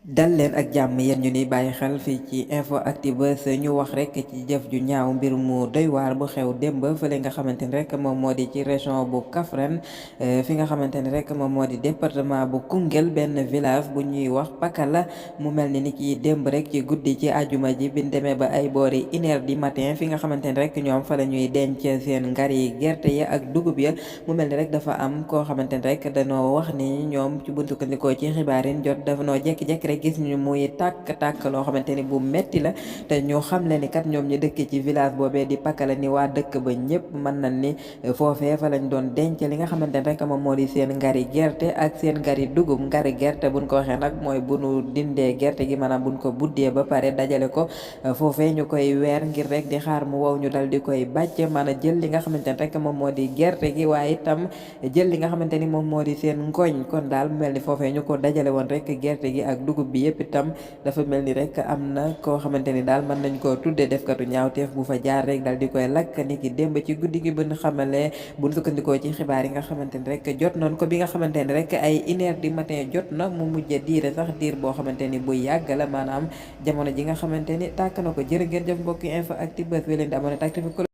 dal leen ak jàmm yéen ñu ni bàyyi xel fii ci info actu buzz ñu wax rek ci jëf ju ñaaw mbir mu doy waar bu xew démb fële nga xamante ni rek moom moo di ci région bu Kaffrine fi nga xamante ni rek moom moo di département bu Koungheul benn village bu ñuy wax Pakala mu mel ni ki démb rek ci guddi ci ajuma ji biñ demee ba ay boori 1 heure du matin fi nga xamante ni rek ñoom fa la ñuy denc seen ngari gerte ya ak dugub ya mu mel ni rek dafa am koo xamante ni rek dañoo wax ni ñoom ci buntu kandikoo ci xibaar yi jot dafa noo jekki-jekki rek gis ñu muy tàkk-tàkk loo xamante ni bu metti la te ñu xam le ni kat ñoom ñu dëkk ci village boobee di Pakala ni waa dëkk ba ñëpp mën nañ ni foofee fa lañ doon denc li nga xamante ni rek moom moo di seen ngari gerte ak seen ngari dugub ngari gerte buñ ko waxee nag mooy bu nu dindee gerte gi maanaam buñ ko buddee ba pare dajale ko foofee ñu koy weer ngir rek di xaar mu wow ñu dal di koy bàcc mën a jël li nga xamante ni rek moom moo di gerte gi waaye itam jël li nga xamante ni moom moo di seen ngooñ kon daal mel ni foofee ñu ko dajale woon rek gerte gi ak dugub bi yëpp itam dafa mel ni rek am na koo xamante ni daal mën nañ koo tuddee defkatu ñaawteef bu fa jaar rek dal di koy lakk ni ki démb ci guddi gi buñ xamalee buñ sukkandikoo ci xibaar yi nga xamante ni rek jot nañ ko bi nga xamante ni rek ay 1 heure du matin jot na mu mujj diire sax diir boo xamante ni bu yàgg la maanaam jamono ji nga xamante ni tàkk na ko jërë ngeen jëf mbokki info actu buzz wi leen di amoon actif